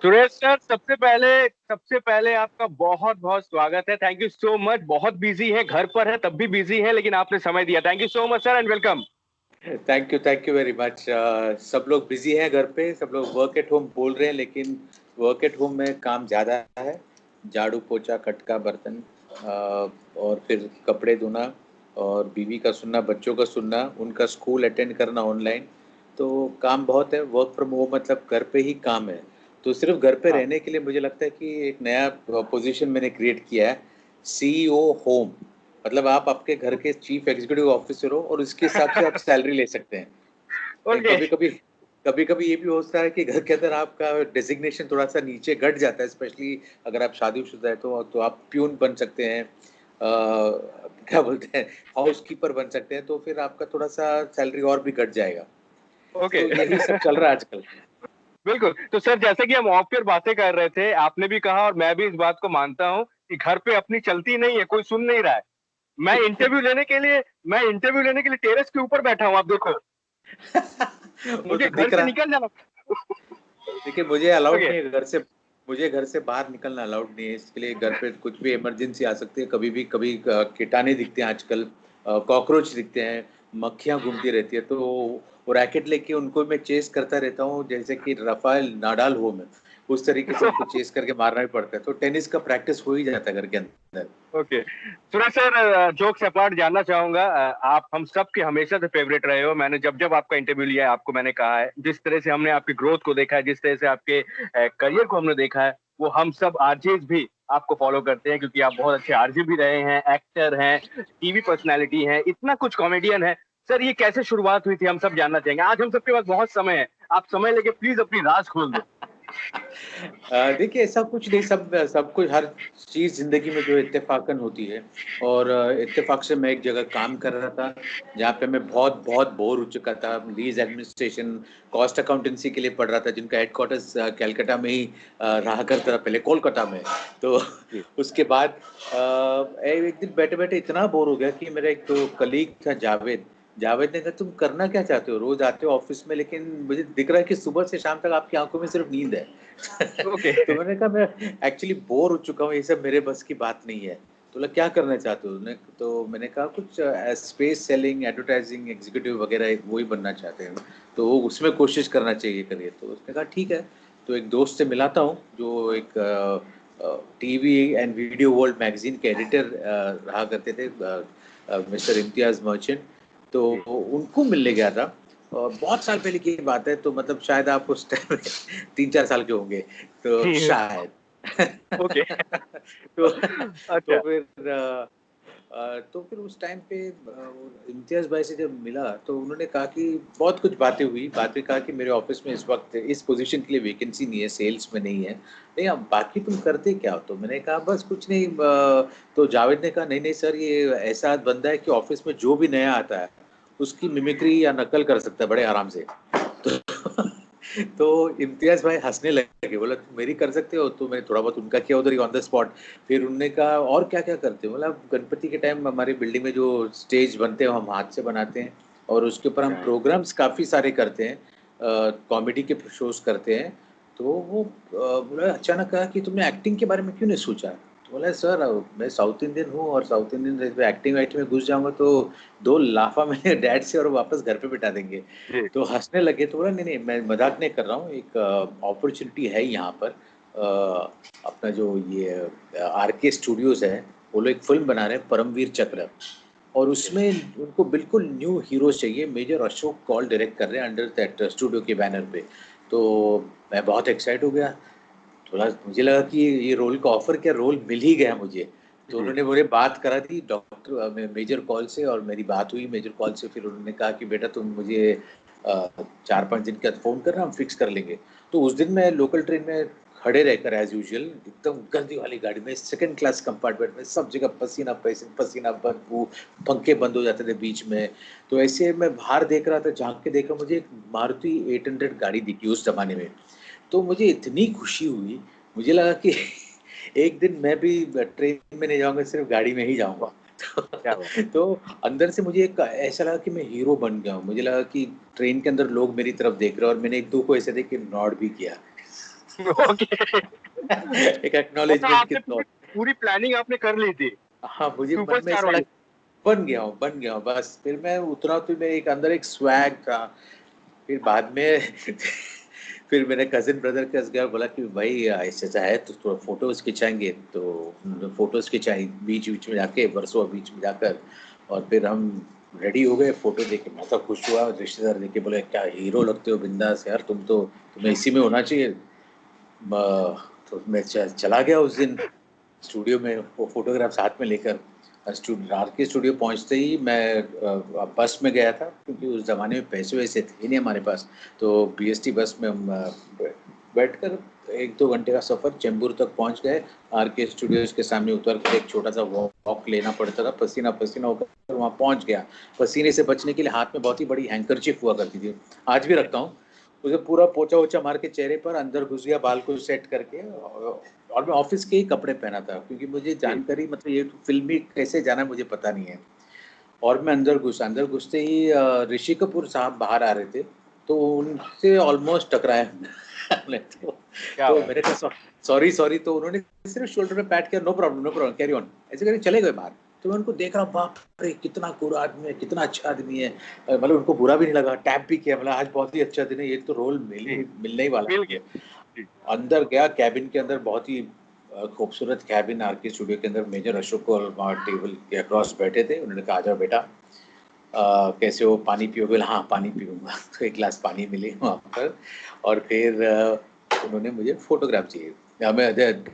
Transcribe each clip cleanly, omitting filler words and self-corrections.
Suresh sir, सबसे पहले आपका बहुत बहुत स्वागत है। Thank you so much. बहुत बिजी है, घर पर है तब भी बिजी है, लेकिन आपने समय दिया। Thank you so much sir and welcome. Thank you very much. सब लोग बिजी हैं घर पे, सब लोग वर्क एट होम बोल रहे हैं, लेकिन वर्क एट होम में काम ज़्यादा है। झाड़ू पोछा खटका बर्तन, और फिर कपड़े धोना, और बीवी का सुनना, बच्चों का सुनना, उनका स्कूल अटेंड करना ऑनलाइन। तो काम बहुत है। वर्क फ्रॉम होम मतलब घर पे ही काम है। तो सिर्फ घर पे हाँ। रहने के लिए मुझे लगता है कि एक नया पोजीशन मैंने क्रिएट किया है, सीईओ होम। मतलब आप आपके घर के चीफ एग्जीक्यूटिव ऑफिसर हो और उसके हिसाब से आप सैलरी ले सकते हैं। ओके। कभी कभी ये भी होता है कि घर के अंदर आपका डेजिग्नेशन थोड़ा सा नीचे घट जाता है, स्पेशली अगर आप शादीशुदा है तो आप प्यून बन सकते हैं, क्या बोलते हैं, हाउस कीपर बन सकते हैं। तो फिर आपका थोड़ा सा सैलरी और भी घट जाएगा। ओके। तो यही सब चल रहा है आजकल। बिल्कुल। तो सर, जैसे कि हम ऑफ एयर बातें कर रहे थे, आपने भी कहा और मैं भी इस बात को मानता हूँ कि घर पे अपनी चलती नहीं है, कोई सुन नहीं रहा है। मैं इंटरव्यू लेने के लिए मैं इंटरव्यू लेने के लिए टेरेस के ऊपर बैठा हूँ, आप देखो। वो मुझे तो घर दिख से रहा। निकल जाना। देखिए, मुझे अलाउड ओके। नहीं है घर से, मुझे घर से बाहर निकलना अलाउड नहीं है। इसके लिए घर पे कुछ भी इमरजेंसी आ सकती है कभी भी। कभी कीटाणु दिखते हैं आजकल, कॉकरोच दिखते हैं, मक्खियाँ घूमती रहती है। तो वो रैकेट लेके उनको मैं चेस करता रहता हूँ, जैसे कि राफेल नाडाल हो मैं, उस तरीके से उनको चेस करके मारना भी पड़ता है। तो टेनिस का प्रैक्टिस हो ही जाता है घर के अंदर। Okay Suresh sir, jokes apart जानना चाहूंगा, आप हम सब के हमेशा से फेवरेट रहे हो। मैंने जब जब आपका इंटरव्यू लिया है, आपको मैंने कहा है, जिस तरह से हमने आपकी ग्रोथ को देखा है, जिस तरह से आपके करियर को हमने देखा है, वो हम सब आरजेस भी आपको फॉलो करते हैं, क्योंकि आप बहुत अच्छे आरजे भी रहे हैं, एक्टर हैं, टीवी पर्सनैलिटी हैं, इतना कुछ कॉमेडियन है। सर, ये कैसे शुरुआत हुई थी, हम सब जानना चाहेंगे। आज हम सबके पास बहुत समय है, आप समय लेके प्लीज अपनी राज खोल दो। देखिए, ऐसा कुछ नहीं, सब सब कुछ, हर चीज़ ज़िंदगी में जो है इत्तेफ़ाकन होती है। और इत्तेफ़ाक से मैं एक जगह काम कर रहा था, जहाँ पे मैं बहुत बहुत बोर हो चुका था। लीज़ एडमिनिस्ट्रेशन, कॉस्ट अकाउंटेंसी के लिए पढ़ रहा था, जिनका हेडक्वार्टर्स कलकत्ता में ही रहा करता था पहले, कोलकाता में। तो जी। उसके बाद एक दिन बैठे-बैठे इतना बोर हो गया कि मेरा एक तो कलीग था जावेद, जावेद ने कहा, तुम करना क्या चाहते हो? रोज़ आते हो ऑफ़िस में, लेकिन मुझे दिख रहा है कि सुबह से शाम तक आपकी आँखों में सिर्फ़ नींद है। ओके। तो मैंने कहा, मैं एक्चुअली बोर हो चुका हूँ, ये सब मेरे बस की बात नहीं है। तो बोला, क्या करना चाहते हो? तो मैंने कहा, कुछ स्पेस सेलिंग, एडवर्टाइजिंग एग्जीक्यूटिव वगैरह वही बनना चाहते हैं। तो वो उसमें कोशिश करना चाहिए करिए। तो उसने कहा, ठीक है। तो एक दोस्त से मिलाता हूँ जो एक TV and video world magazine के एडिटर रहा करते थे, मिस्टर इम्तियाज़ मर्चेंट। तो जी। उनको मिलने गया था। बहुत साल पहले की बात है, तो मतलब शायद आप उस टाइम 3-4 साल के होंगे, तो जी। शायद। ओके। तो अच्छा। तो फिर उस टाइम पे इम्तियाज़ भाई से जब मिला, तो उन्होंने कहा कि बहुत कुछ बातें हुई। बाद में कहा कि मेरे ऑफ़िस में इस वक़्त इस पोज़ीशन के लिए वैकेंसी नहीं है, सेल्स में नहीं है। नहीं, अब बाकी तुम करते क्या हो? तो मैंने कहा, बस कुछ नहीं। तो जावेद ने कहा, नहीं, नहीं सर, ये ऐसा बंदा है कि ऑफ़िस में जो भी नया आता है, उसकी मिमिक्री या नकल कर सकता है बड़े आराम से। तो तो इम्तियाज़ भाई हँसने लगे, बोला, तुम मेरी कर सकते हो? तो मैंने थोड़ा बहुत उनका किया उधर ही ऑन द स्पॉट। फिर उन्होंने कहा, और क्या-क्या करते हो? बोला, गणपति के टाइम हमारी बिल्डिंग में जो स्टेज बनते हैं, हम हाथ से बनाते हैं, और उसके ऊपर हम राइट। प्रोग्राम्स काफ़ी सारे करते हैं, कॉमेडी के शोज़ करते हैं। तो वो बोला, अचानक कहा कि तुमने एक्टिंग के बारे में क्यों नहीं सोचा? तो बोला, सर, मैं साउथ इंडियन हूँ, और साउथ इंडियन एक्टिंग-वाइक्टिंग में घुस जाऊँगा तो 2 लाफ़ा मेरे डैड से और वापस घर पे बिठा देंगे। जी। तो हँसने लगे। तो बोला, नहीं, नहीं, मैं मज़ाक नहीं कर रहा हूँ, एक अपॉर्च्युनिटी है यहाँ पर। अपना जो ये आरके स्टूडियोज़ है, वो लोग एक फ़िल्म बना रहे हैं, परमवीर चक्र। और जी। उसमें उनको बिल्कुल न्यू हीरोज़ चाहिए। मेजर अशोक कौल डायरेक्ट कर रहे हैं अंडर दैट स्टूडियो के बैनर पे। तो मैं बहुत एक्साइट हो गया। थोड़ा मुझे लगा कि ये रोल का ऑफ़र, क्या रोल मिल ही गया मुझे। तो जी। उन्होंने मुझे बात करा दी मेजर कौल से, और मेरी बात हुई मेजर कौल से। फिर उन्होंने कहा कि बेटा, तुम मुझे 4-5 दिन के बाद फ़ोन करना, हम फ़िक्स कर लेंगे। तो उस दिन मैं लोकल ट्रेन में खड़े रहकर एज़ यूजुअल एकदम गंदी वाली गाड़ी में, सेकंड क्लास कंपार्टमेंट में, सब जगह पसीना पसीना, बदबू, पंखे बंद हो जाते थे बीच में। तो ऐसे मैं बाहर देख रहा था, झाँक के देख रहा हूँ, मुझे एक मारुति 800 गाड़ी दिखी उस ज़माने में। तो मुझे इतनी खुशी हुई, मुझे लगा कि एक दिन मैं भी ट्रेन में नहीं जाऊँगा, सिर्फ़ गाड़ी में ही जाऊँगा। क्या बात। तो अंदर से मुझे एक ऐसा लगा कि मैं हीरो बन गया हूँ। मुझे लगा कि ट्रेन के अंदर लोग मेरी तरफ देख रहे हैं, और मैंने 1-2 को ऐसे देख के नॉड भी किया। ओके। एक मतलब एक्नॉलेजमेंट के आपने तौर। पूरी पूरी प्लानिंग आपने कर ली थी हाँ, मुझे मन में सुपरस्टार ऐसा वाली। लगा बन गया हूँ बस। फिर मैं उतरा तो मेरे एक अंदर एक स्वैग था। फिर बाद में फिर मेरे कजिन ब्रदर के पास गया, बोला कि भाई ऐसा है तो थोड़ा फोटोज खिंचाएंगे, तो फोटोज खिंचाई बीच बीच में जाके, बरसों बीच में जाकर। और फिर हम रेडी हो गए, फोटो देखे मैं तो खुश हुआ, रिश्तेदार देखे बोले क्या हीरो लगते हो, बिंदास यार तुम तो, तुम्हें इसी में होना चाहिए। तो मैं चला गया उस दिन स्टूडियो में वो फोटोग्राफ साथ में लेकर। रात के स्टूडियो पहुंचते ही मैं बस में गया था, क्योंकि उस ज़माने में पैसे वैसे थे नहीं हमारे पास। तो बीएसटी बस में हम बैठकर 1-2 घंटे का सफ़र चेंबूर तक पहुंच गए। आर के स्टूडियोज के सामने उतर कर एक छोटा सा वॉक लेना पड़ता था, पसीना पसीना होकर वहाँ पहुंच गया। पसीने से बचने के लिए हाथ में बहुत ही बड़ी हैंकरचिप हुआ करती थी, आज भी रखता हूँ। उसे पूरा पोछा वोछा मार के चेहरे पर अंदर घुस गया, बाल को सेट करके। और मैं ऑफिस के ही कपड़े पहना था, क्योंकि मुझे जी। जानकारी मतलब ये फिल्मी कैसे जाना है मुझे पता नहीं है। और मैं अंदर घुसते ही ऋषि कपूर साहब बाहर आ रहे थे, तो उनसे ऑलमोस्ट टकराया हमने। क्या तो बात। मैंने कहा सॉरी सॉरी, तो उन्होंने सिर्फ शोल्डर पे पैट किया, no problem no problem carry on, ऐसे करके चले गए बाहर। तो मैं उनको देख रहा हूँ, बाप रे कितना गोरा आदमी है, कितना अच्छा आदमी है। मतलब उनको बुरा भी नहीं लगा, टैप भी किया, मतलब आज बहुत ही अच्छा दिन है, ये तो रोल जी, मिलने ही वाला मिल है मुझे। गया। जी। अंदर गया कैबिन के अंदर, बहुत ही खूबसूरत कैबिन आर के स्टूडियो के अंदर। मेजर अशोक और वहाँ टेबल के अक्रॉस बैठे थे। उन्होंने कहा आ जाओ बेटा, कैसे हो, पानी पियोगे? बोला हाँ पानी पीऊंगा। तो एक गिलास पानी मिली वहाँ पर। और फिर उन्होंने मुझे फोटोग्राफ चाहिए, मैं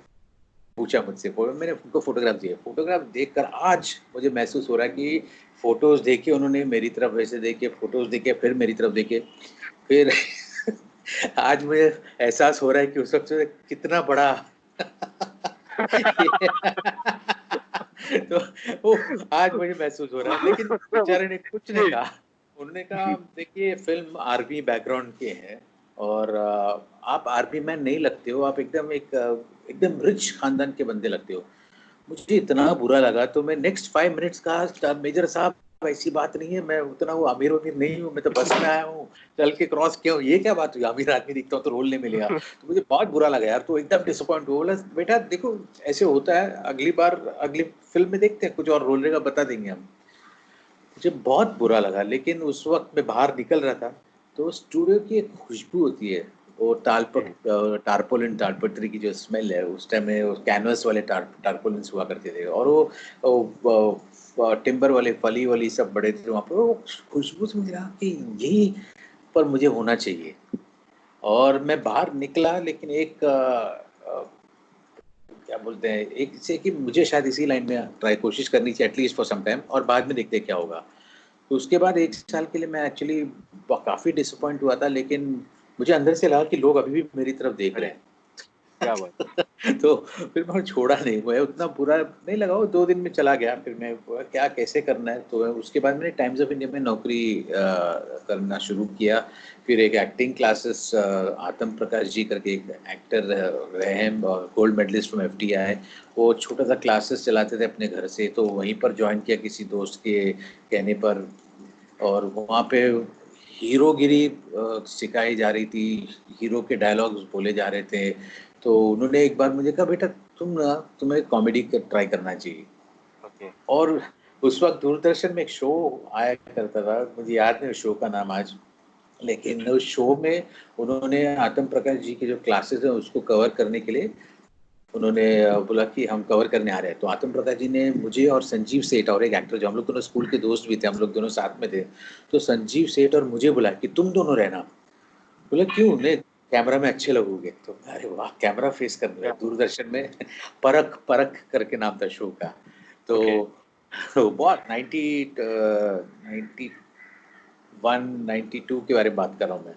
पूछा मुझसे, मैंने उनको फोटोग्राफ दिए। फोटोग्राफ देखकर आज मुझे महसूस हो रहा है कि फोटोज देखे उन्होंने मेरी तरफ, वैसे देखे फोटोज देखे, फिर मेरी तरफ देखे, फिर आज मुझे एहसास हो रहा है कि उस वक्त कितना बड़ा तो वो आज मुझे महसूस हो रहा है। लेकिन बेचारे ने कुछ नहीं जी। कहा। उन्होंने कहा देखिए फिल्म आर्मी बैकग्राउंड के हैं, और आप आर्मी मैन नहीं लगते हो, आप एकदम रिच खानदान के बंदे लगते हो। मुझे इतना बुरा लगा, तो मैं नेक्स्ट 5 मिनट्स कहा मेजर साहब ऐसी बात नहीं है, मैं उतना वो अमीर वमीर नहीं हूँ, मैं तो बस में आया हूँ, चल के क्रॉस किया हूँ, ये क्या बात हुई, अमीर आदमी दिखता हूँ तो रोल नहीं मिलेगा। तो मुझे बहुत बुरा लगा यार, तो एकदम डिसअपॉइंट हुआ। बोला बेटा देखो ऐसे होता है, अगली बार अगली फिल्म में देखते हैं, कुछ और रोल रहेगा बता देंगे हम। मुझे बहुत बुरा लगा, लेकिन उस वक्त मैं बाहर निकल रहा था, तो स्टूडियो की एक खुशबू होती है, वो टारपोलिन टारपट्री की जो स्मेल है, उस टाइम में कैनवस वाले टारपोलिन्स हुआ करते थे, और वो टिम्बर वाले फली वाली सब बड़े थे वहाँ पर। वो खुशबू से मुझे लगा कि यही पर मुझे होना चाहिए। और मैं बाहर निकला, लेकिन क्या बोलते हैं, एक से कि मुझे शायद इसी लाइन में ट्राई कोशिश करनी चाहिए एटलीस्ट फॉर सम टाइम, और बाद में देखते हैं क्या होगा। तो उसके बाद 1 साल के लिए मैं एक्चुअली काफ़ी डिसअपॉइंट हुआ था, लेकिन मुझे अंदर से लगा कि लोग अभी भी मेरी तरफ देख अरे रहे हैं। क्या बात। तो फिर मैं छोड़ा नहीं, मैं उतना बुरा नहीं लगा, वो 2 दिन में चला गया। फिर मैं बोला क्या कैसे करना है, तो उसके बाद मैंने टाइम्स ऑफ इंडिया में नौकरी करना शुरू किया। फिर एक एक्टिंग क्लासेस, आतम प्रकाश जी करके एक एक्टर रहे हैं, गोल्ड मेडलिस्ट फ्रॉम एफटीआई, वो छोटा सा क्लासेस चलाते थे अपने घर से, तो वहीं पर ज्वाइन किया किसी दोस्त के कहने पर। और वहाँ पे हीरोगिरी सिखाई जा रही थी, हीरो के डायलॉग्स बोले जा रहे थे। तो उन्होंने एक बार मुझे कहा बेटा तुम्हें कॉमेडी ट्राई करना चाहिए। ओके। और उस वक्त दूरदर्शन में एक शो आया करता था, मुझे याद नहीं उस शो का नाम आज, लेकिन उस शो में उन्होंने आतम प्रकाश जी के जो क्लासेस हैं उसको कवर करने के लिए उन्होंने बोला कि हम कवर करने आ रहे हैं। तो आतम प्रकाश जी ने मुझे और संजीव सेठ और एक एक्टर, जो हम लोग दोनों स्कूल के दोस्त भी थे, हम लोग दोनों साथ में थे, तो संजीव सेठ और मुझे बुलाया कि तुम दोनों रहना। बोला क्यों? नहीं कैमरा में अच्छे लगोगे। तो अरे वाह, कैमरा फेस करने क्या लगा बात। दूरदर्शन में। परख परख करके नाम था शो का। तो ओके। बहुत 91-92 के बारे में बात कर रहा हूँ मैं।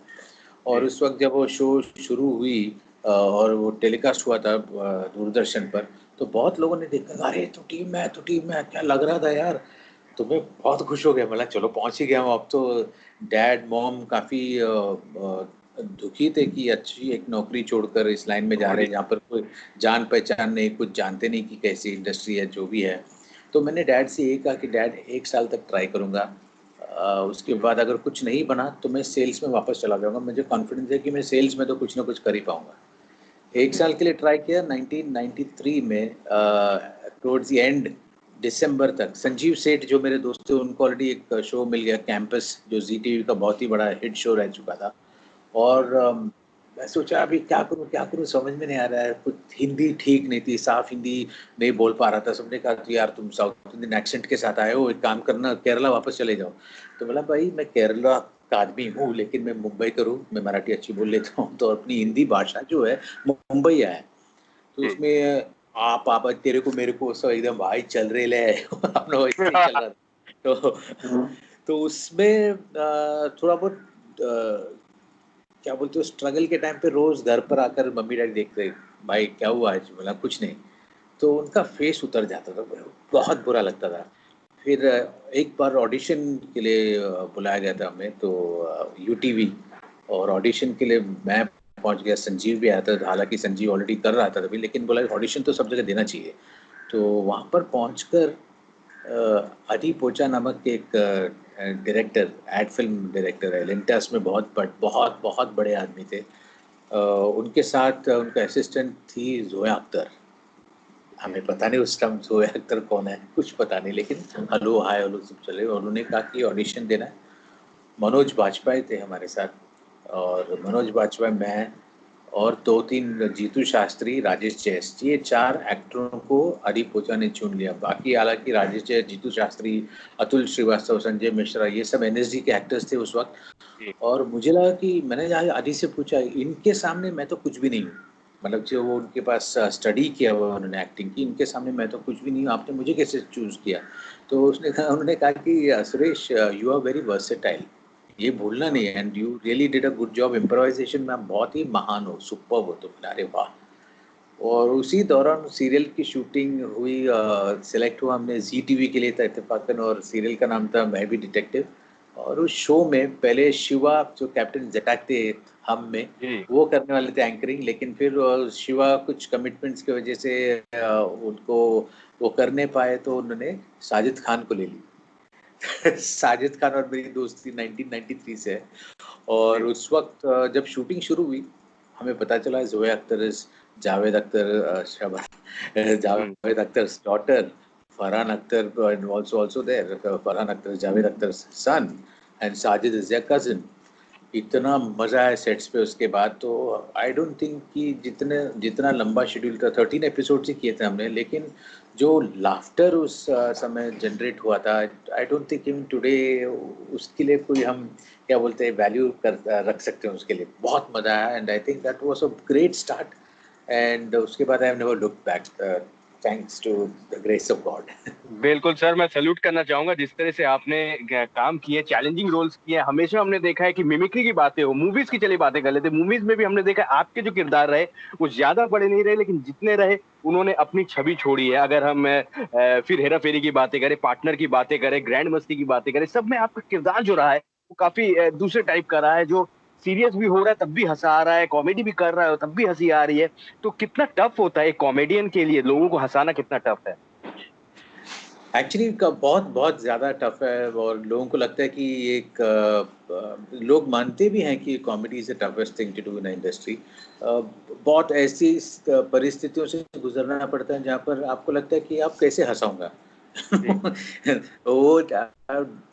और जी। उस वक्त जब वो शो शुरू हुई और वो टेलीकास्ट हुआ था दूरदर्शन पर, तो बहुत लोगों ने देखा, अरे तो टीम में क्या लग रहा था यार। तो मैं बहुत खुश हो गया, मतलब चलो पहुंच ही गया हूँ अब तो। डैड मॉम काफ़ी दुखी थे कि अच्छी एक नौकरी छोड़कर इस लाइन में जा रहे बड़ी। हैं जहाँ पर कोई जान पहचान नहीं, कुछ जानते नहीं कि कैसी इंडस्ट्री है जो भी है। तो मैंने डैड से ये कहा कि डैड 1 साल तक ट्राई करूँगा, उसके बाद अगर कुछ नहीं बना तो मैं सेल्स में वापस चला जाऊँगा, मुझे कॉन्फिडेंस है कि मैं सेल्स में तो कुछ ना कुछ कर ही पाऊँगा। एक साल के लिए ट्राई किया 1993 में टुवर्ड्स द एंड दिसंबर तक। संजीव सेठ जो मेरे दोस्त थे उनको ऑलरेडी एक शो मिल गया कैंपस, जो जी टीवी का बहुत ही बड़ा हिट शो रह चुका था। और मैं सोचा अभी क्या करूँ समझ में नहीं आ रहा है। कुछ हिंदी ठीक नहीं थी, साफ हिंदी नहीं बोल पा रहा था। सबने कहा कि यार तुम साउथ इंडियन एक्सेंट के साथ आए हो, एक काम करना केरला वापस चले जाओ। तो बोला भाई मैं केरला का आदमी हूँ लेकिन मैं मुंबई का हूँ, मैं मराठी अच्छी बोल लेता हूँ, तो अपनी हिंदी भाषा जो है मुंबई है, तो जी। उसमें आप तेरे को मेरे को सब एकदम भाई चल रहे ले अपना वैसे ही चल रहा था। तो उसमें थोड़ा बहुत क्या बोलते हो स्ट्रगल के टाइम पे रोज घर पर आकर मम्मी डैडी देखते भाई क्या हुआ आज, बोला कुछ नहीं, तो उनका फेस उतर जाता था, बहुत बुरा लगता था। फिर एक बार ऑडिशन के लिए बुलाया गया था हमें, तो यूटीवी, और ऑडिशन के लिए मैं पहुंच गया, संजीव भी आया था, हालांकि संजीव ऑलरेडी कर रहा था तभी, लेकिन बोला ऑडिशन तो सब जगह देना चाहिए। तो वहाँ पर पहुंचकर अडी पोचा नामक के एक डायरेक्टर, एड फिल्म डायरेक्टर है, लिंटास में बहुत बहुत बड़े आदमी थे। उनके साथ उनका असिस्टेंट थी जोया अख्तर। हमें पता नहीं उस टाइम जोया अख्तर कौन है, कुछ पता नहीं, लेकिन हेलो हाय हेलो सब चले। और उन्होंने कहा कि ऑडिशन देना है। मनोज बाजपेयी थे हमारे साथ, और मनोज बाजपेयी, मैं और 2-3 जीतू शास्त्री, राजेश जैस, ये 4 एक्टरों को अरिपोचा ने चुन लिया। बाकी हालांकि राजेश जैस, जीतू शास्त्री, अतुल श्रीवास्तव, संजय मिश्रा, ये सब एनएसडी के एक्टर्स थे उस वक्त। जी। और मुझे लगा कि मैंने जहाँ आदि से पूछा, इनके सामने मैं तो कुछ भी नहीं हूँ, मतलब जो वो उनके पास स्टडी किया हुआ उन्होंने एक्टिंग की, इनके सामने मैं तो कुछ भी नहीं हूँ, आपने मुझे कैसे चूज किया? तो उन्होंने कहा कि Suresh you are very versatile, ये भूलना नहीं है, and you really did a good job improvisation में, आप बहुत ही महान हो, सुपर्ब हो तुम। अरे वाह। और उसी दौरान सीरियल की शूटिंग हुई, सेलेक्ट हुआ हमने जी टीवी के लिए था इत्तेफाकन, और सीरियल का नाम था मैं भी डिटेक्टिव। और उस शो में पहले शिवा जो कैप्टन जटाक थे हम में, जी। वो करने वाले थे एंकरिंग, लेकिन फिर शिवा कुछ कमिटमेंट्स की वजह से उनको वो कर नहीं पाए, तो उन्होंने साजिद खान को ले ली। साजिद खान और मेरी दोस्ती 1993 से है। और जी। उस वक्त जब शूटिंग शुरू हुई, हमें पता चला Zoya Akhtar is Javed Akhtar hmm. Javed Akhtar's daughter, Farhan Akhtar, and also there, Farhan Akhtar is Javed Akhtar's son, and Sajid is their cousin. इतना मजा आया सेट्स पे उसके बाद। तो आई डोंट थिंक कि जितना लंबा शेड्यूल था, 13 एपिसोड ही किए थे हमने, लेकिन जो लाफ्टर उस समय जनरेट हुआ था, I don't think in today उसके लिए कोई हम क्या बोलते हैं वैल्यू कर रख सकते हैं उसके लिए। बहुत मजा आया, and I think that was a great start, and उसके बाद I have never looked back, thanks to the grace of God. बिल्कुल सर, मैं सैल्यूट करना चाहूंगा जिस तरह से आपने काम किए, चैलेंजिंग रोल्स किए। हमेशा हमने देखा है कि मिमिक्री की बातें हो, मूवीज की चली बातें कर लेते, मूवीज में भी हमने देखा है आपके जो किरदार रहे वो ज्यादा बड़े नहीं रहे, लेकिन जितने रहे उन्होंने अपनी छवि छोड़ी है। अगर हम फिर हेरा फेरी की बातें करें, पार्टनर की बातें करें, ग्रैंड मस्ती की बातें करें, सब में आपका किरदार जो रहा है वो काफी दूसरे टाइप का रहा है, जो सीरियस भी हो रहा है तब भी हंसा आ रहा है, कॉमेडी भी कर रहा है तब भी हंसी आ रही है। तो कितना टफ होता है एक कॉमेडियन के लिए, लोगों को हंसाना कितना टफ है? एक्चुअली बहुत बहुत ज़्यादा टफ है, और लोगों को लगता है कि एक लोग मानते भी हैं कि comedy is the toughest thing to do in industry. बहुत ऐसी परिस्थितियों से गुजरना पड़ता है जहाँ पर आपको लगता है कि आप कैसे हंसाऊंगा। जी। वो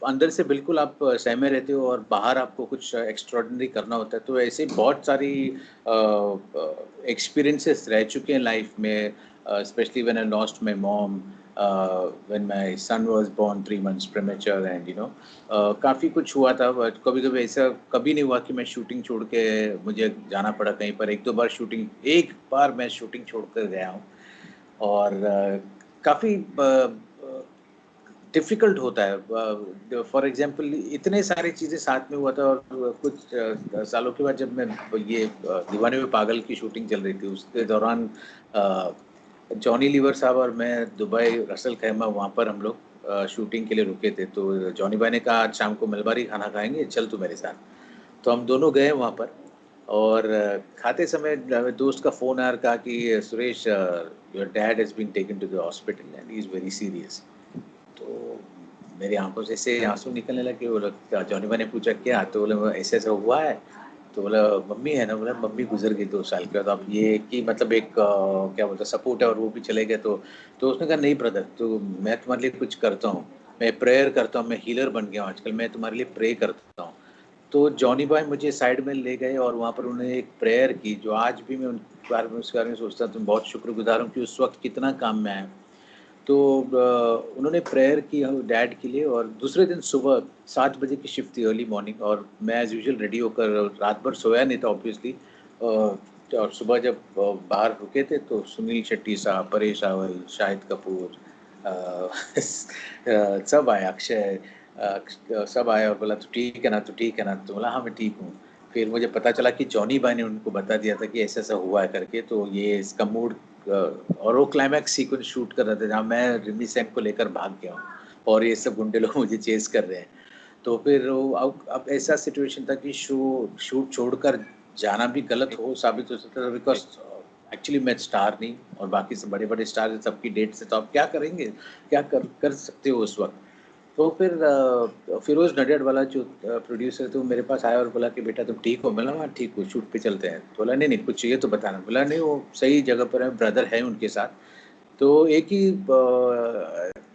अंदर से बिल्कुल आप सहमे रहते हो, और बाहर आपको कुछ एक्स्ट्रॉर्डिनरी करना होता है। तो ऐसे बहुत सारी एक्सपीरियंसेस रह चुके हैं लाइफ में, specially when I lost my mom, when my son was born 3 months premature, and काफ़ी कुछ हुआ था। बट कभी-कभी ऐसा कभी नहीं हुआ कि मैं शूटिंग छोड़ के मुझे जाना पड़ा कहीं पर। 1-2 बार शूटिंग, एक बार मैं शूटिंग छोड़कर गया हूँ, और काफ़ी डिफ़िकल्ट होता है। फॉर एग्ज़ाम्पल इतने सारी चीज़ें साथ में हुआ था, और कुछ सालों के बाद जब मैं ये दीवाने में पागल की शूटिंग चल रही थी, उसके दौरान अ, जॉनी लीवर साहब और मैं दुबई रसल खैमा, वहाँ पर हम लोग शूटिंग के लिए रुके थे। तो जॉनी भाई ने कहा आज शाम को मलबारी खाना खाएँगे, चल तू मेरे साथ। तो हम दोनों गए वहाँ पर, और खाते समय दोस्त का फ़ोन आया और कहा कि Suresh, your dad has been taken to the hospital and he is very serious. तो मेरी आँखों से ऐसे आँसू निकलने लगे। वो लोग, जॉनी भाई ने पूछा क्या? तो बोले ऐसे-ऐसे हुआ है। तो बोला मम्मी है ना, बोला मम्मी गुजर गई 2 साल के बाद। अब ये कि मतलब एक क्या बोलते हैं सपोर्ट है और वो भी चले गए, तो उसने कहा नहीं ब्रदर, तो मैं तुम्हारे लिए कुछ करता हूँ, मैं प्रेयर करता हूँ, मैं हीलर बन गया हूँ आजकल, मैं तुम्हारे लिए प्रे करता हूँ। तो जॉनी भाई मुझे साइड में ले गए और वहाँ पर उन्होंने एक प्रेयर की, जो आज भी मैं उसके बारे में सोचता हूँ, तो बहुत शुक्रगुजार हूँ कि उस वक्त कितना काम में आया। तो उन्होंने प्रेयर की डैड के लिए, और दूसरे दिन सुबह 7 बजे की शिफ्ट थी, अर्ली मॉर्निंग, और मैं एज़ यूजुअल रेडी होकर, रात भर सोया नहीं था ऑब्वियसली, और सुबह जब बाहर रुके थे तो सुनील शेट्टी साहब, परेश रावल, शाहिद कपूर, सब आए, अक्षय, सब आए और बोला, "तू ठीक है ना? तू ठीक है ना?" तो बोला, "हाँ, मैं ठीक हूँ।" फिर मुझे पता चला कि जॉनी भाई ने उनको बता दिया था कि ऐसा-ऐसा हुआ है करके, तो ये इसका मूड, और वो क्लाइमैक्स सीक्वेंस शूट कर रहे थे जहाँ मैं रिमी सेन को लेकर भाग गया हूँ और ये सब गुंडे लोग मुझे चेस कर रहे हैं। तो फिर वो अब ऐसा सिचुएशन था कि शूट छोड़कर जाना भी गलत हो साबित हो सकता था, बिकॉज़ एक्चुअली मैं स्टार नहीं, और बाकी सब बड़े-बड़े स्टार हैं, सबकी डेट्स हैं, तो आप क्या करेंगे? क्या कर कर सकते हो उस वक़्त? तो फिर फिरोज़ नडियाडवाला जो प्रोड्यूसर थे, वो मेरे पास आया और बोला कि बेटा तुम ठीक हो? मैंने कहा हाँ ठीक हूँ, शूट पे चलते हैं। तो बोला नहीं कुछ चाहिए तो बताना। बोला नहीं, वो सही जगह पर है, ब्रदर है उनके साथ। तो एक ही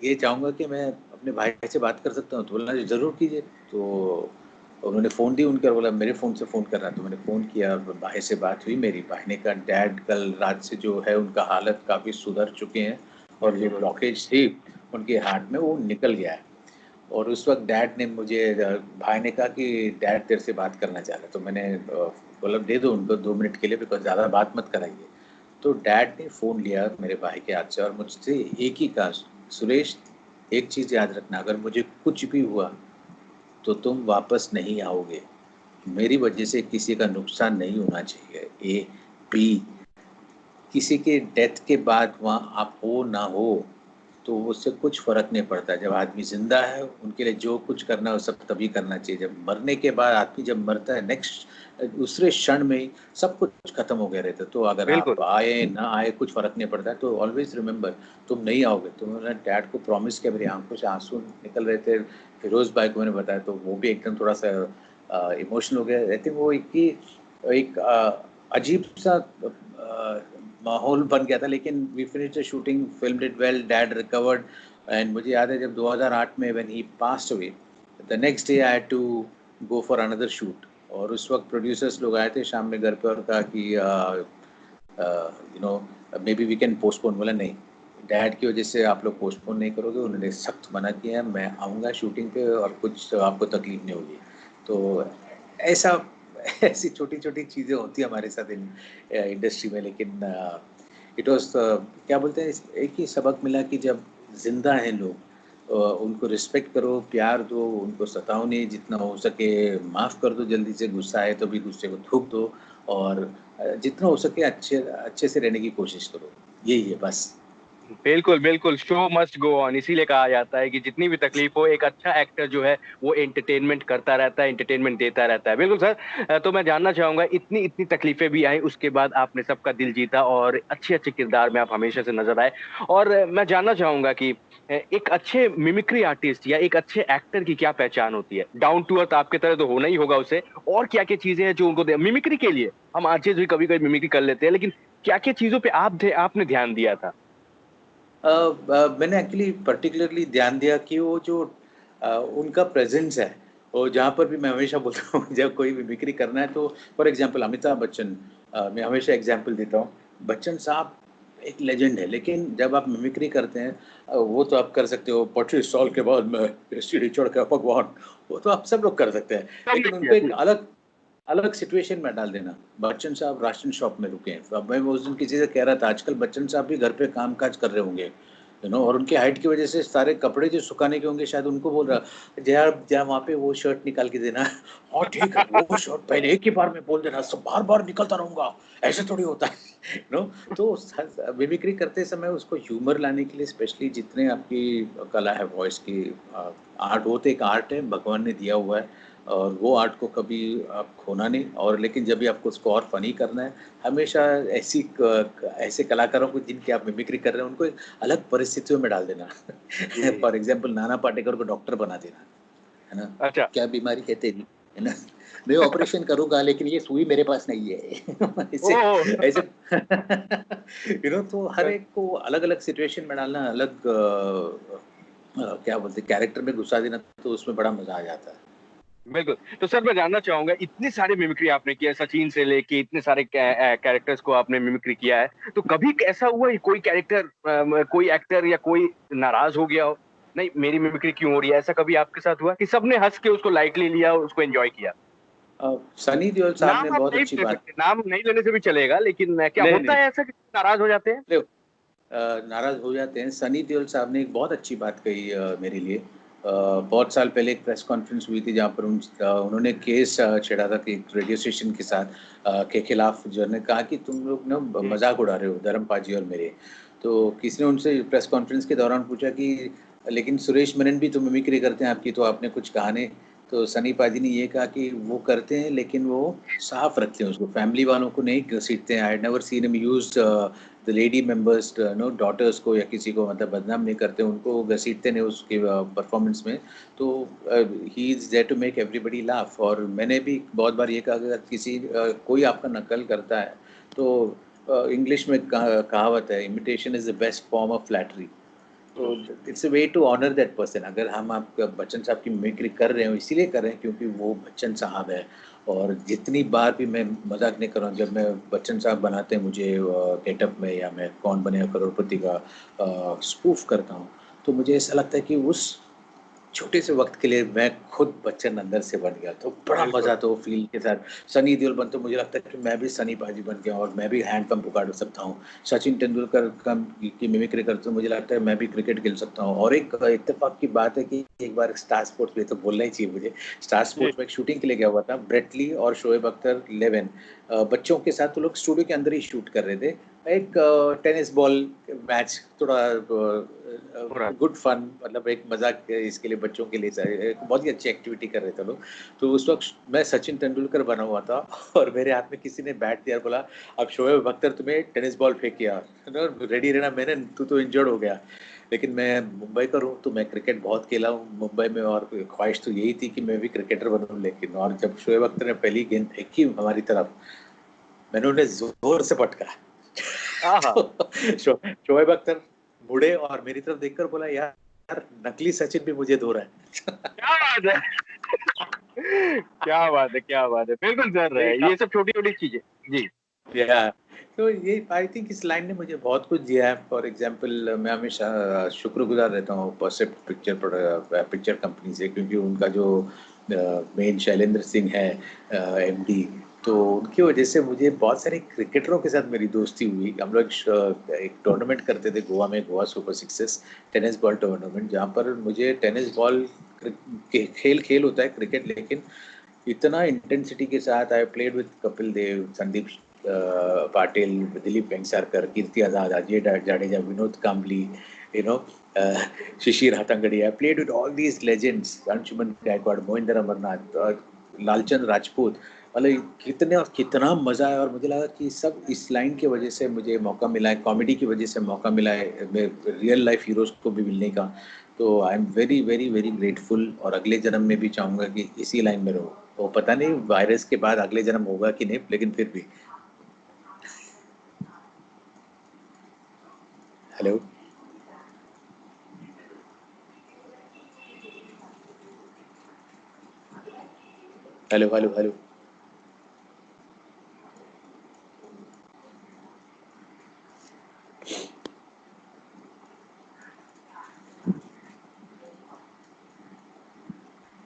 ये चाहूँगा कि मैं अपने भाई से बात कर सकता हूँ? तो बोला ज़रूर कीजिए। तो उन्होंने फ़ोन दी उनके, और बोला मेरे फ़ोन से फ़ोन कर रहा है, तो मैंने फ़ोन किया और भाई से बात हुई मेरी। भाई ने कहा डैड कल रात से जो है उनका हालत काफ़ी सुधर चुके हैं, और जो ब्लॉकेज थी उनके हार्ट में वो निकल गया है। और उस वक़्त डैड ने मुझे भाई ने कहा कि डैड तेरे से बात करना चाह रहा है, तो मैंने बोला दे दो उनको 2 मिनट के लिए, बिकॉज़ ज़्यादा बात मत कराइए। तो डैड ने फ़ोन लिया मेरे भाई के हाथ से और मुझसे एक ही कहा, सुरेश एक चीज़ याद रखना, अगर मुझे कुछ भी हुआ तो तुम वापस नहीं आओगे। मेरी वज़ह से किसी का नुकसान नहीं होना चाहिए। ए, बी, किसी के डेथ के बाद वहाँ आप हो ना हो, तो उससे कुछ फ़र्क नहीं पड़ता। जब आदमी ज़िंदा है, उनके लिए जो कुछ करना है वो सब तभी करना चाहिए। जब मरने के बाद आदमी जब मरता है, नेक्स्ट दूसरे क्षण में ही सब कुछ खत्म हो गया रहता है। तो अगर बिल्कुल। आप आए, ना आए कुछ फ़र्क नहीं पड़ता है। तो ऑलवेज़ रिमेंबर, तुम नहीं आओगे। तो मैंने डैड को प्रॉमिस किया, मेरी आँखों से आँसू निकल रहे थे। फिरोज़ भाई को मैंने बताया तो वो भी एकदम थोड़ा-सा इमोशनल हो गया। आई थिंक वो एक अजीब-सा माहौल बन गया था, लेकिन we finished the shooting, filmed it well, dad recovered, and मुझे याद है जब 2008 में when he passed away, the next day I had to go for another shoot, और उस वक़्त प्रोड्यूसर्स लोग आए थे शाम में घर पे और कहा कि you know maybe we can postpone. बोला नहीं, डैड की वज़ह से आप लोग पोस्टपोन नहीं करोगे, उन्होंने सख्त मना किया है, मैं आऊँगा शूटिंग पे और कुछ आपको तकलीफ़ नहीं होगी। तो ऐसा ऐसी छोटी-छोटी चीज़ें होती हैं हमारे साथ इंडस्ट्री में, लेकिन इट वाज़ क्या बोलते हैं, एक ही सबक मिला कि जब ज़िंदा हैं लोग, उनको रिस्पेक्ट करो, प्यार दो, उनको सताओ नहीं, जितना हो सके माफ़ कर दो जल्दी से, गुस्सा आए तो भी गुस्से को थूक दो, और जितना हो सके अच्छे अच्छे से रहने की कोशिश करो। यही है बस। बिल्कुल, बिल्कुल, शो मस्ट गो ऑन इसीलिए कहा जाता है कि जितनी भी तकलीफ हो एक अच्छा एक्टर जो है वो एंटरटेनमेंट करता रहता है, एंटरटेनमेंट देता रहता है। बिल्कुल सर तो मैं जानना चाहूँगा इतनी तकलीफें भी आई उसके बाद आपने सबका दिल जीता और अच्छे-अच्छे किरदार में आप हमेशा से नज़र आए। और मैं जानना चाहूँगा कि एक अच्छे मिमिक्री आर्टिस्ट या एक अच्छे एक्टर की क्या पहचान होती है? डाउन टू अर्थ आपकी तरह तो होना ही होगा उसे और क्या-क्या चीज़ें हैं जो उनको दे मिमिक्री के लिए हम आर्टिस्ट भी कभी-कभी मिमिक्री कर लेते हैं, लेकिन क्या-क्या चीज़ों पे आपने ध्यान दिया था? मैंने एक्चुअली पर्टिकुलरली ध्यान दिया कि वो जो उनका प्रेज़ेंस है, और जहाँ पर भी मैं हमेशा बोलता हूँ जब कोई मिमिक्री करना है तो फॉर एग्ज़ाम्पल अमिताभ बच्चन, मैं हमेशा एग्ज़ाम्पल देता हूँ। बच्चन साहब एक लेजेंड है, लेकिन जब आप मिमिक्री करते हैं, वो तो आप कर सकते हो 25 साल के बाद मैं सीढ़ी चढ़ के भगवान, वो तो आप सब लोग कर सकते हैं। कर लेकिन लेते हैं, उनको एक बिल्कुल। अलग अलग सिचुएशन में डाल देना। बच्चन साहब राशन शॉप में रुके हैं। अब मैं उस दिन किसी से कह रहा था आजकल बच्चन साहब भी घर पे काम-काज कर रहे होंगे, और उनकी हाइट की वज़ह से सारे कपड़े जो सुखाने के होंगे शायद उनको बोल रहा, "जया जया वहाँ पे वो शर्ट निकाल के देना।" "हाँ, ठीक है, वो शर्ट पहले एक ही बार में बोल देना, सब बार-बार निकलता रहूँगा, ऐसे थोड़ी होता है।" तो मिमिक्री करते समय उसको ह्यूमर लाने के लिए स्पेशली जितने आपकी कला है वॉइस की, आर्ट, वो तो एक आर्ट है, भगवान ने दिया हुआ है, और वो आर्ट को कभी आप खोना नहीं, और लेकिन जब भी आपको उसको और फ़नी करना है, हमेशा ऐसे कलाकारों को जिनकी आप मिमिक्री कर रहे हैं, उनको एक अलग परिस्थितियों में डाल देना। जी। फॉर एग्ज़ाम्पल नाना पाटेकर को डॉक्टर बना देना, है ना? अच्छा। क्या बीमारी है तेरी? है ना? मैं ऑपरेशन करूँगा लेकिन ये सुई मेरे पास नहीं है। ऐसे ओह! ऐसे तो हर एक को अलग-अलग सिचुएशन में डालना, अलग क्या बोलते हैं कैरेक्टर में घुसा देना, तो उसमें बड़ा मज़ा आ जाता है। बिल्कुल। तो सर मैं जानना चाहूँगा इतनी सारी मिमिक्री आपने किया है, सचिन से लेके इतने सारे कैरेक्टर्स को आपने मिमिक्री किया है। तो कभी ऐसा हुआ है कोई कैरेक्टर कोई एक्टर या कोई नाराज़ हो गया हो? नहीं मेरी मिमिक्री क्यों हो रही है? ऐसा कभी आपके साथ हुआ कि सबने हँस के उसको लाइटली लिया और उसको एन्जॉय किया? सनी देओल साहब ने नाम आप बहुत नहीं अच्छी ले बात सकते, नाम नहीं लेने से भी चलेगा लेकिन क्या नहीं, होता नहीं। है ऐसा कि नाराज़ हो जाते हैं? देखो नाराज़ हो जाते हैं। सनी देओल साहब ने एक बहुत अच्छी बात कही मेरे लिए। बहुत साल पहले एक प्रेस कॉन्फ्रेंस हुई थी जहाँ पर उन्होंने केस छेड़ा था कि एक रेडियो स्टेशन के साथ के खिलाफ जो ने कहा कि तुम लोग ना हुँ, मज़ाक उड़ा रहे हो धर्मपाल जी और मेरे। तो किसी ने उनसे प्रेस कॉन्फ्रेंस के दौरान पूछा कि लेकिन सुरेश मेनन भी तो मिमिक्री करते हैं आपकी, तो आपने कुछ कहा नहीं? तो सनी पाजी ने ये कहा कि वो करते हैं लेकिन वो साफ रखते हैं उसको, फैमिली वालों को नहीं घसीटते हैं। I had never seen him used the lady members daughters को या किसी को मतलब बदनाम नहीं करते, उनको घसीटते नहीं उसके परफॉर्मेंस में। तो he is there to make everybody laugh. और मैंने भी बहुत बार ये कहा कि अगर कोई आपका नकल करता है तो इंग्लिश में कहावत है, imitation is the best form of flattery. तो it's a way to honour that person. अगर हम आपका बच्चन साहब की मिमिक्री कर रहे हो इसीलिए कर रहे हैं क्योंकि वो बच्चन साहब है। और जितनी बार भी मैं मजाक नहीं कर रहा हूँ, जब मैं बच्चन साहब बनाते हैं मुझे गेटअप में या मैं कौन बनेगा करोड़पति का स्पूफ करता हूँ, तो मुझे ऐसा लगता है कि उस छोटे से वक़्त के लिए मैं खुद बच्चन अंदर से बन गया, तो बड़ा बिल्कुल। मज़ा आता है वो फ़ील के साथ। सनी देओल बनते तो मुझे लगता है कि मैं भी सनी पाजी बन गया और मैं भी हैंडपंप उखाड़ सकता हूँ। सचिन तेंदुलकर की मिमिक्री करते हुए मुझे लगता है मैं भी क्रिकेट खेल सकता हूँ। और एक इत्तेफ़ाक की बात है कि एक बार स्टार स्पोर्ट्स में तो बोलना ही चाहिए मुझे। स्टार जी। स्पोर्ट्स में एक शूटिंग के लिए गया हुआ था। ब्रेट ली और शोएब अख्तर 11 बच्चों के साथ वो लोग स्टूडियो के अंदर ही शूट कर रहे थे। एक टेनिस बॉल मैच थोड़ा पूरा गुड फन, मतलब एक मज़ाक इसके लिए बच्चों के लिए एक बहुत ही अच्छी एक्टिविटी कर रहे थे लोग। तो उस वक़्त मैं सचिन तेंदुलकर बना हुआ था और मेरे हाथ में किसी ने बैट दिया और बोला, "अब शोएब अख्तर तुम्हें टेनिस बॉल फेंक के आ।" है ना? रेडी रहना, मैंने तू तो इंजर्ड हो गया। लेकिन मैं मुंबई का हूँ, तो मैं क्रिकेट बहुत खेला हूँ मुंबई में और ख्वाहिश तो यही थी कि मैं भी क्रिकेटर बनूँ, लेकिन और जब शोएब अख्तर ने पहली गेंद फेंकी हमारी तरफ, मैंने उन्हें ज़ोर से पटका। आहा! तो शोएब अख्तर मुड़े और मेरी तरफ देखकर बोला, यार नकली सचिन भी मुझे धो रहा है। क्या बात है! क्या बात है, क्या बात है! बिल्कुल सर, नहीं ये सब छोटी-छोटी चीज़ें जी। या तो ये आई थिंक इस लाइन ने मुझे बहुत कुछ दिया है। फॉर एग्जांपल मैं हमेशा शुक्रगुज़ार रहता हूँ परसेप्ट पिक्चर कंपनी से, क्योंकि उनका जो मेन शैलेंद्र सिंह है एमडी, तो उनकी वजह से मुझे बहुत सारे क्रिकेटरों के साथ मेरी दोस्ती हुई। हम लोग एक टूर्नामेंट करते थे गोवा में, Goa super sixes tennis ball tournament, जहाँ पर मुझे टेनिस बॉल खेल खेल होता है क्रिकेट, लेकिन इतना इंटेंसिटी के साथ I played with Kapil Dev, Sandeep Patil, Dilip Vengsarkar, Kirti Azad, Ajay Jadeja, Vinod Kambli, you know, uh, Shishir Hatangadi. I played with all these legends, Anshuman Gaikwad, Mohinder Amarnath, Lalchand Rajput. मतलब कितने और कितना मज़ा आया और मुझे लगा कि सब इस लाइन की वजह से मुझे मौका मिला है, कॉमेडी की वजह से मौका मिला है रियल लाइफ हीरोज़ को भी मिलने का। तो I am very very very grateful और अगले जन्म में भी चाहूँगा कि इसी लाइन में रहूँ। वो पता नहीं वायरस के बाद अगले जन्म होगा कि नहीं, लेकिन फिर भी। Hello, hello, hello, hello.